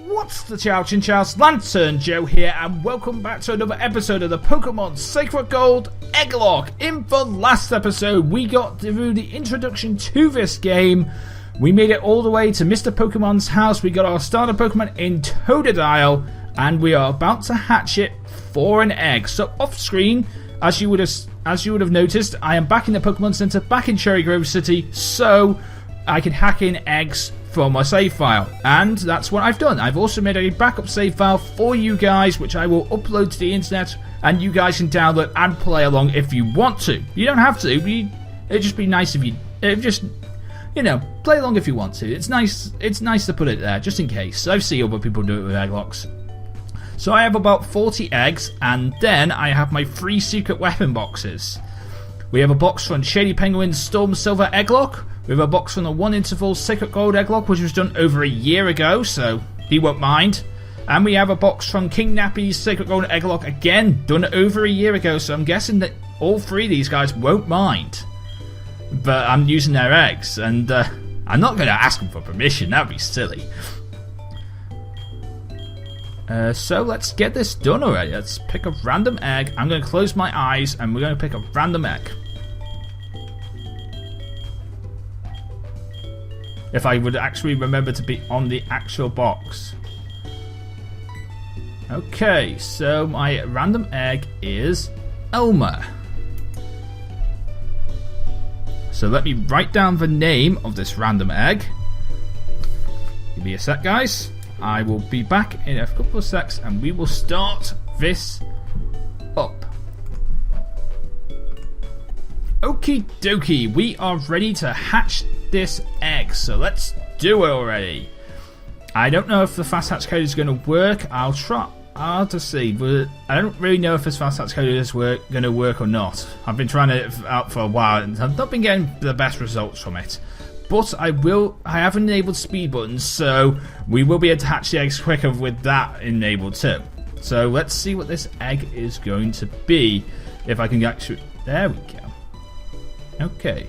What's the chow, Chinchow's LanturnJoe here, and welcome back to another episode of the Pokemon Sacred Gold Egglocke. In the last episode, we got through the introduction to this game. We made it all the way to Mr. Pokemon's house. We got our starter Pokemon in Totodile, and we are about to hatch it for an egg. So off screen, as you would have noticed, I am back in the Pokemon Center, back in Cherry Grove City, so I can hack in eggs from my save file, and that's what I've done. I've also made a backup save file for you guys, which I will upload to the internet, and you guys can download and play along if you want to. You don't have to. It'd just be nice if you play along if you want to. It's nice to put it there just in case. I've seen other people do it with egglocks. So I have about 40 eggs, and then I have my 3 secret weapon boxes. We have a box from Shady Penguin's Storm Silver Egglocke. We have a box from the 1 interval Sacred Gold Egglocke, which was done over a year ago, so he won't mind. And we have a box from King Nappy's Sacred Gold Egglocke, again, done over a year ago, so I'm guessing that all 3 of these guys won't mind. But I'm using their eggs, and I'm not going to ask them for permission, that would be silly. So let's get this done already. Let's pick a random egg. I'm going to close my eyes, and we're going to pick a random egg. If I would actually remember to be on the actual box. Okay, so my random egg is Elmer. So let me write down the name of this random egg. Give me a sec, guys. I will be back in a couple of secs and we will start this up. Okie dokie, we are ready to hatch this egg, so let's do it already. I don't know if the fast hatch code is going to work. I'll try. I'll just see. But I don't really know if this fast hatch code is going to work or not. I've been trying it out for a while and I've not been getting the best results from it. But I have enabled speed buttons, so we will be able to hatch the eggs quicker with that enabled too. So let's see what this egg is going to be. If I can actually, there we go. Okay.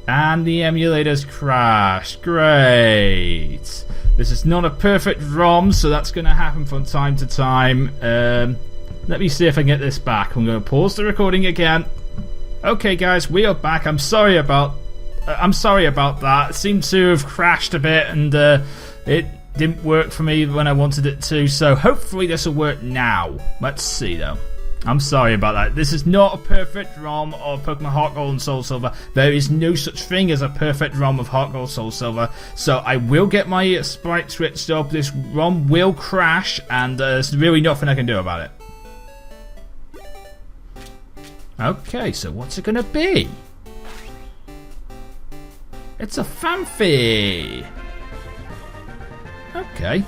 And the emulator's crashed. Great. This is not a perfect ROM, so that's going to happen from time to time. Let me see if I can get this back. I'm going to pause the recording again. Okay, guys, we are back. I'm sorry about that. It seemed to have crashed a bit, and it didn't work for me when I wanted it to. So hopefully this will work now. Let's see, though. I'm sorry about that. This is not a perfect ROM of Pokemon Heart Gold and Soul Silver. There is no such thing as a perfect ROM of Heart Gold Soul Silver. So I will get my sprite switched up. This ROM will crash, and there's really nothing I can do about it. Okay, so what's it going to be? It's a Phanpy. Okay.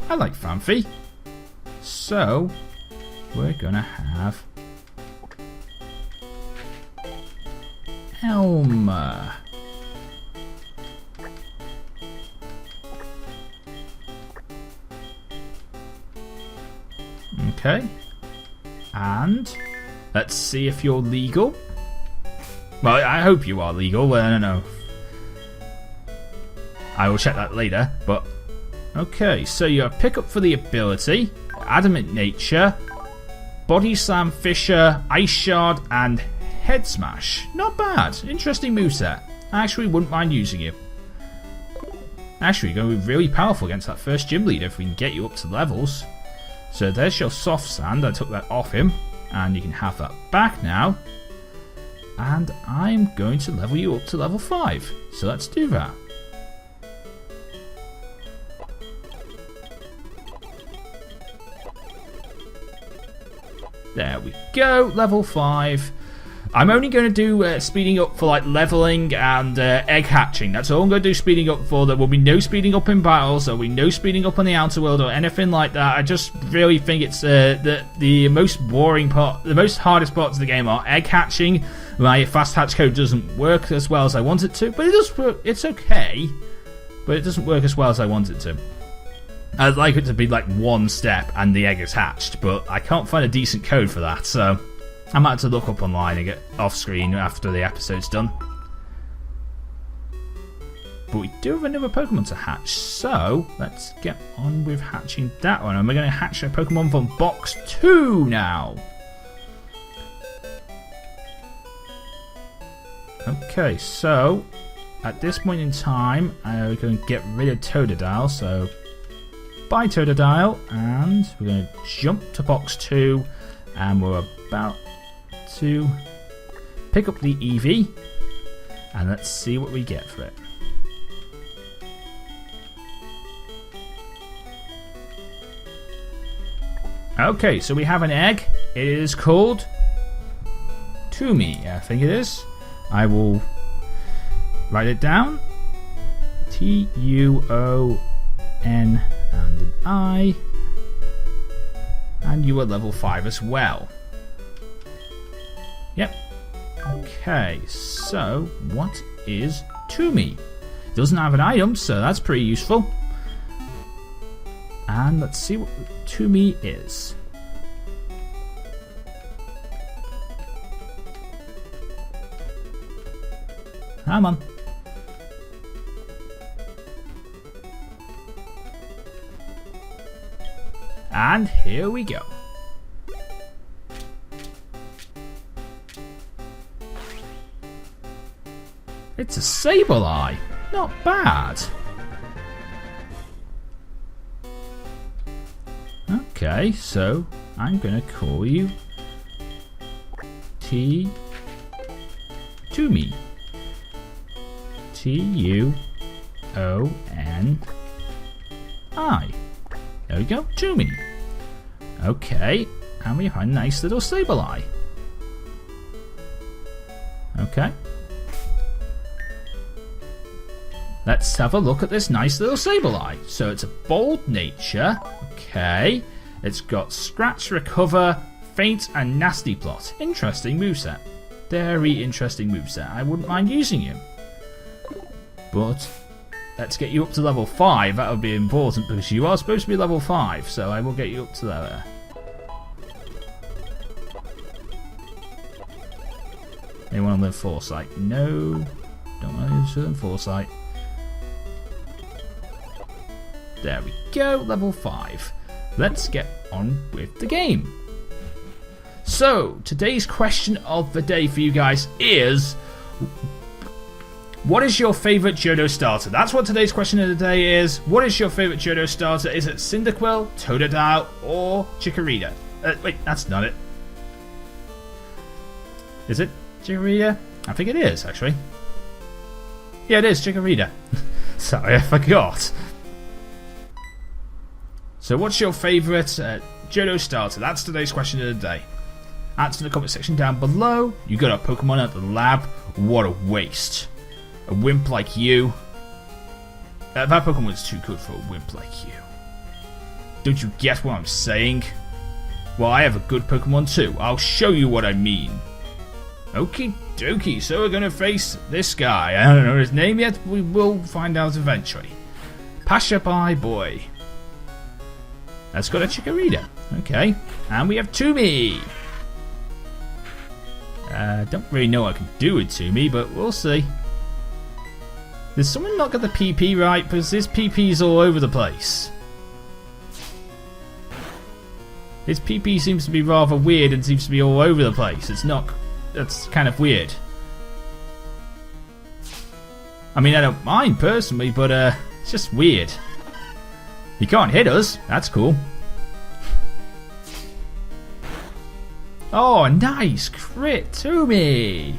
I like Phanpy. So we're gonna have Elmer. Okay. And let's see if you're legal. Well, I hope you are legal. I don't know. I will check that later. But okay, so you have pick up for the ability, Adamant Nature, Body Slam, Fisher, Ice Shard, and Head Smash. Not bad. Interesting moveset. I actually wouldn't mind using you. Actually, you're going to be really powerful against that first gym leader if we can get you up to levels. So there's your Soft Sand. I took that off him. And you can have that back now. And I'm going to level you up to level 5. So let's do that. There we go, level 5. I'm only going to do speeding up for like leveling and egg hatching. That's all I'm going to do speeding up for. There will be no speeding up in battles. There will be no speeding up on the outer world or anything like that. I just really think it's the most boring part, the most hardest parts of the game are egg hatching. My fast hatch code doesn't work as well as I want it to, but it does work. It's okay, but it doesn't work as well as I want it to. I'd like it to be like one step and the egg is hatched, but I can't find a decent code for that, so I might have to look up online and get off screen after the episode's done. But we do have another Pokemon to hatch, so let's get on with hatching that one. And we're going to hatch a Pokemon from box 2 now. Okay, so at this point in time, we're going to get rid of Totodile. So bye Totodile, and we're going to jump to box 2, and we're about to pick up the Eevee, and let's see what we get for it. Okay, so we have an egg. It is called Tumi, I think it is. I will write it down. Tuon and an I. And you are level 5 as well. Yep. Okay, so what is Tumi? It doesn't have an item, so that's pretty useful. And let's see what Tumi is. Come on. And here we go. It's a Sableye. Not bad. Okay, so I'm gonna call you Tumi. Tuoni. There we go, Tumi. Okay, and we have a nice little Sableye. Okay. Let's have a look at this nice little Sableye. So it's a bold nature. Okay. It's got Scratch, Recover, Faint, and Nasty Plot. Interesting moveset. Very interesting moveset. I wouldn't mind using you. But let's get you up to level 5. That would be important because you are supposed to be level 5. So I will get you up to there. Anyone on the Foresight? No. Don't want to use Foresight. There we go, level 5. Let's get on with the game. So, today's question of the day for you guys is, what is your favourite Johto starter? That's what today's question of the day is. What is your favourite Johto starter? Is it Cyndaquil, Totodile, or Chikorita? Wait, that's not it. Is it Chikorita? I think it is, actually. Yeah, it is Chikorita. Sorry, I forgot. So what's your favourite Johto starter? That's today's question of the day. Answer in the comment section down below. You got a Pokemon at the lab. What a waste. A wimp like you. That Pokemon is too good for a wimp like you. Don't you get what I'm saying? Well, I have a good Pokemon too. I'll show you what I mean. Okie dokie, so we're going to face this guy. I don't know his name yet. We will find out eventually. Passerby Boy. That's got a Chikorita. Okay. And we have Tumi. Don't really know what I can do with Tumi, but we'll see. Did someone not get the PP right? Because this PP's all over the place. His PP seems to be rather weird and seems to be all over the place. It's not... That's kind of weird. I mean, I don't mind personally, but it's just weird. He can't hit us. That's cool. Oh, nice crit to me.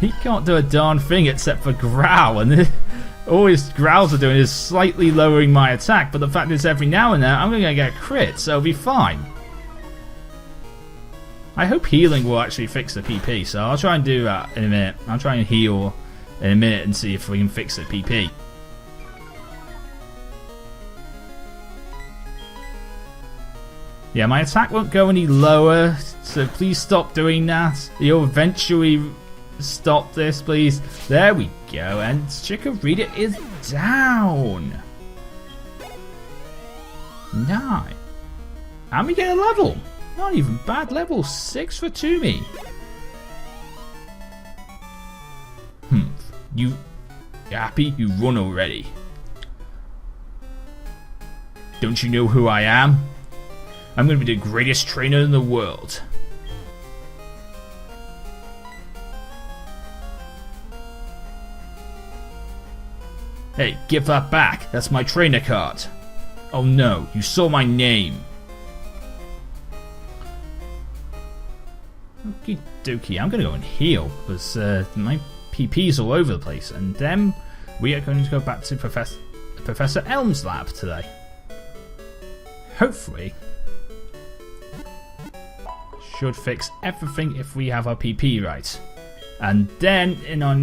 He can't do a darn thing except for growl, and all his growls are doing is slightly lowering my attack. But the fact is, every now and then I'm going to get a crit, so it'll be fine. I hope healing will actually fix the PP, so I'll try and do that in a minute. I'll try and heal in a minute and see if we can fix the PP. Yeah, my attack won't go any lower, so please stop doing that. You'll eventually stop this, please. There we go, and Chikorita is down. 9. And we get a level. Not even bad, level 6 for Tumi. You happy? You run already. Don't you know who I am? I'm going to be the greatest trainer in the world. Hey, give that back. That's my trainer card. Oh no, you saw my name. Okie dokie, I'm going to go and heal because my PP's all over the place. And then we are going to go back to Professor Elm's lab today. Hopefully, should fix everything if we have our PP right. And then in our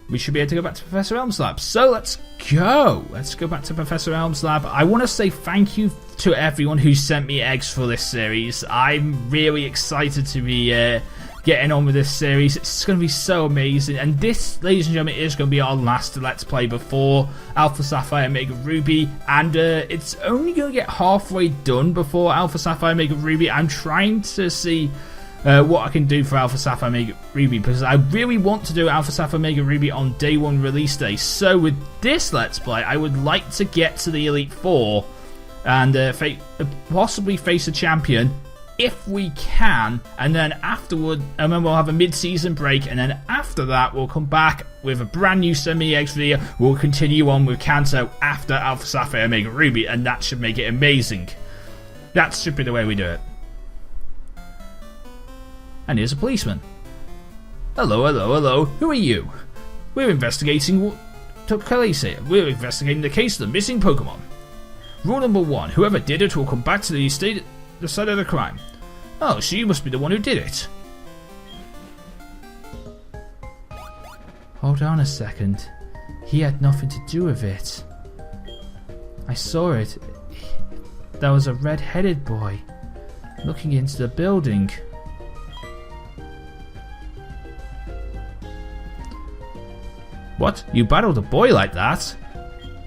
we should be able to go back to Professor Elm's lab. So let's go. Let's go back to Professor Elm's lab. I want to say thank you to everyone who sent me eggs for this series. I'm really excited to be getting on with this series. It's going to be so amazing. And this, ladies and gentlemen, is going to be our last Let's Play before Alpha Sapphire Mega Ruby. And it's only going to get halfway done before Alpha Sapphire Mega Ruby. I'm trying to see what I can do for Alpha Sapphire Mega Ruby, because I really want to do Alpha Sapphire Mega Ruby on day 1 release day. So with this Let's Play, I would like to get to the Elite Four and possibly face a champion if we can, and then afterward, and then we'll have a mid-season break, and then after that we'll come back with a brand new semi-eggs video. We'll continue on with Kanto after Alpha Sapphire Mega Ruby, and that should make it amazing. That should be the way we do it. And here's a policeman. Hello, hello, hello. Who are you? We're investigating what took place here. We're investigating the case of the missing Pokemon. Rule number 1. Whoever did it will come back to the site of the crime. Oh, so you must be the one who did it. Hold on a second. He had nothing to do with it. I saw it. There was a red-headed boy looking into the building. What? You battled a boy like that?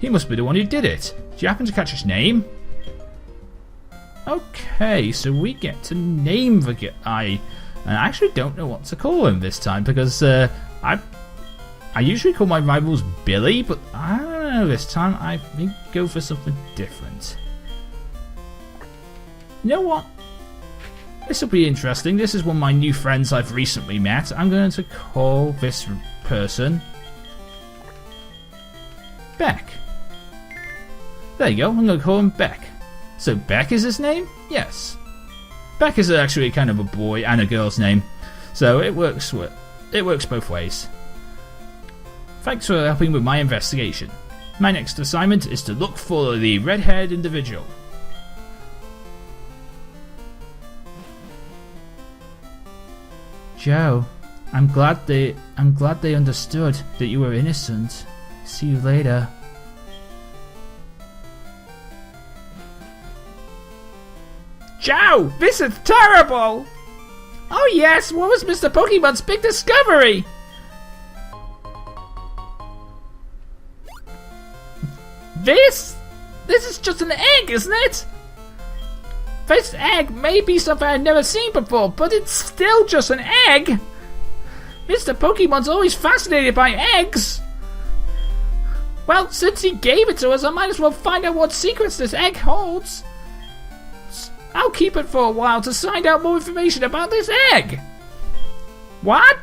He must be the one who did it. Do you happen to catch his name? Okay, so we get to name the guy. And I actually don't know what to call him this time, because I usually call my rivals Billy, but I don't know this time. I think go for something different. You know what? This will be interesting. This is one of my new friends I've recently met. I'm going to call this person Beck. There you go, I'm going to call him Beck. So Beck is his name? Yes. Beck is actually kind of a boy and a girl's name, so it works both ways. Thanks for helping with my investigation. My next assignment is to look for the red-haired individual. Joe, I'm glad they understood that you were innocent. See you later. Joe, this is terrible! Oh yes, what was Mr. Pokemon's big discovery? This is just an egg, isn't it? This egg may be something I've never seen before, but it's still just an egg! Mr. Pokemon's always fascinated by eggs! Well, since he gave it to us, I might as well find out what secrets this egg holds. I'll keep it for a while to find out more information about this egg. What?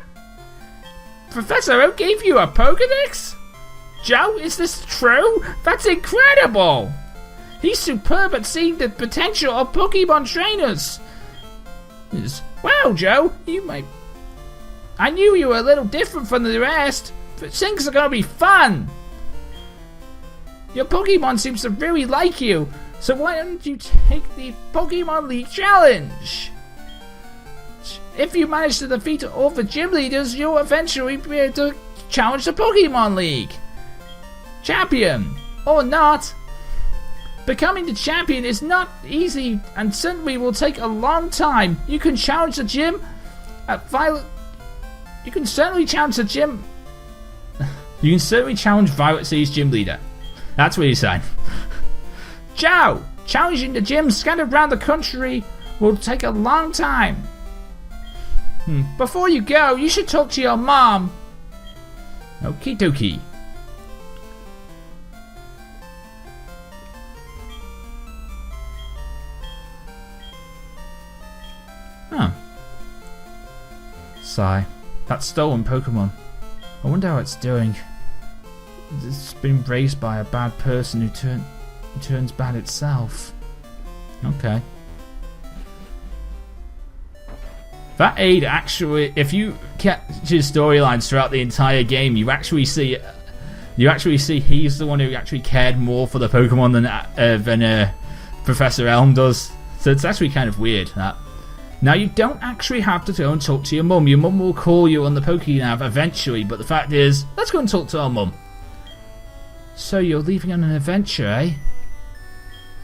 Professor Oak gave you a Pokedex? Joe, is this true? That's incredible! He's superb at seeing the potential of Pokemon trainers. Wow, Joe, I knew you were a little different from the rest, but things are gonna be fun. Your Pokemon seems to really like you, so why don't you take the Pokemon League Challenge? If you manage to defeat all the gym leaders, you'll eventually be able to challenge the Pokemon League champion, or not. Becoming the champion is not easy and certainly will take a long time. You can challenge the gym at Violet. You can certainly challenge the gym. You can certainly challenge Violet City's gym leader. That's what he's saying. Joe, challenging the gyms scattered around the country will take a long time. Before you go, you should talk to your mom. Okie dokie. Huh. Sigh. That stolen Pokemon. I wonder how it's doing. It's been raised by a bad person who turns bad itself. Okay. That aid actually, if you catch his storylines throughout the entire game, you actually see he's the one who actually cared more for the Pokemon than Professor Elm does. So it's actually kind of weird that. Now, you don't actually have to go and talk to your mum. Your mum will call you on the Pokénav eventually, but the fact is, let's go and talk to our mum. So you're leaving on an adventure, eh?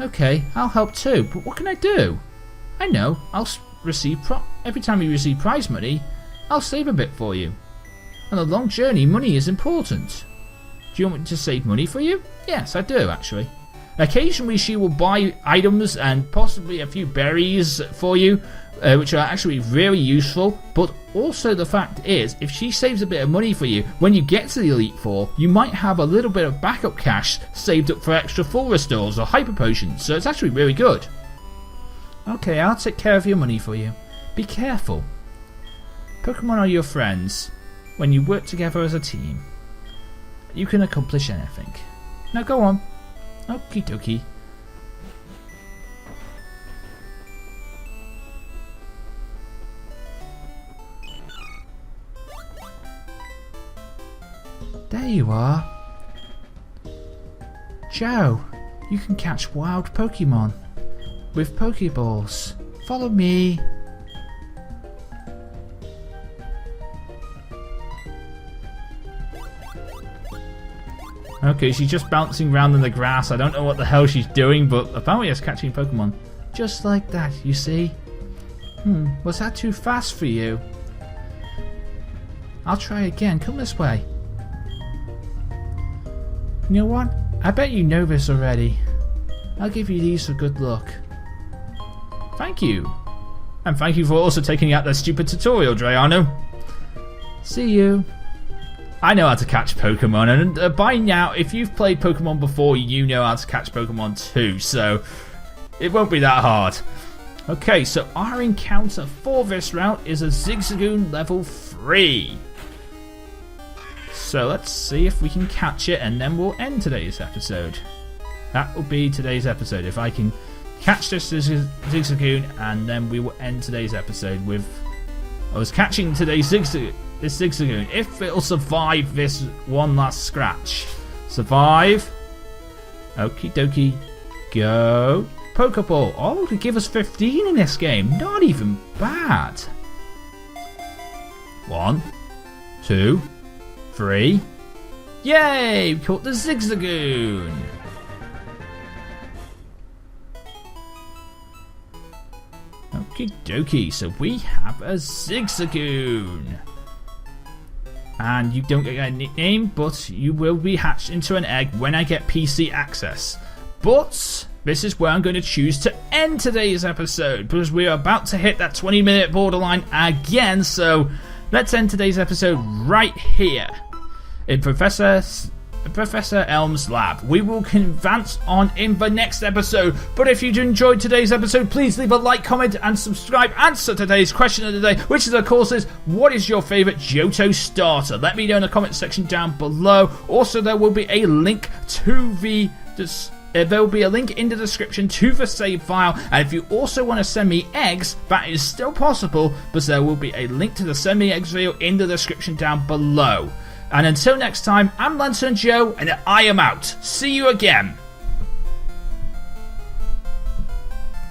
Okay, I'll help too, but what can I do? I know, I'll receive every time you receive prize money, I'll save a bit for you. On a long journey, money is important. Do you want me to save money for you? Yes, I do, actually. Occasionally, she will buy items and possibly a few berries for you, which are actually really useful, but also the fact is, if she saves a bit of money for you, when you get to the Elite Four, you might have a little bit of backup cash saved up for extra full restores or hyper potions, so it's actually really good. Okay, I'll take care of your money for you. Be careful. Pokemon are your friends. When you work together as a team, you can accomplish anything. Now go on. Okie dokie. There you are. Joe, you can catch wild Pokemon with Pokeballs. Follow me. Okay, she's just bouncing around in the grass. I don't know what the hell she's doing, but apparently it's catching Pokemon. Just like that, you see? Was that too fast for you? I'll try again. Come this way. You know what? I bet you know this already. I'll give you these for good luck. Thank you. And thank you for also taking out that stupid tutorial, Drayano. See you. I know how to catch Pokemon, and by now, if you've played Pokemon before, you know how to catch Pokemon too, so it won't be that hard. Okay, so our encounter for this route is a Zigzagoon level 3. So let's see if we can catch it, and then we'll end today's episode. That will be today's episode. If I can catch this Zigzagoon, and then we will end today's episode with us catching today's Zigzagoon. If it'll survive this one last scratch. Survive. Okie dokie. Go. Pokeball. Oh, to give us 15 in this game. Not even bad. 1, 2, 3. Yay! We caught the Zigzagoon. Okie dokie. So we have a Zigzagoon. And you don't get a nickname, but you will be hatched into an egg when I get PC access. But this is where I'm going to choose to end today's episode, because we are about to hit that 20-minute borderline again. So let's end today's episode right here in Professor Elm's lab. We will advance on in the next episode. But if you enjoyed today's episode, please leave a like, comment, and subscribe. Answer today's question of the day, which of course is, what is your favourite Johto starter? Let me know in the comment section down below. Also, there will be a link to the there will be a link in the description to the save file, and if you also want to send me eggs, that is still possible, but there will be a link to the send me eggs video in the description down below. And until next time, I'm Lantern Joe, and I am out. See you again.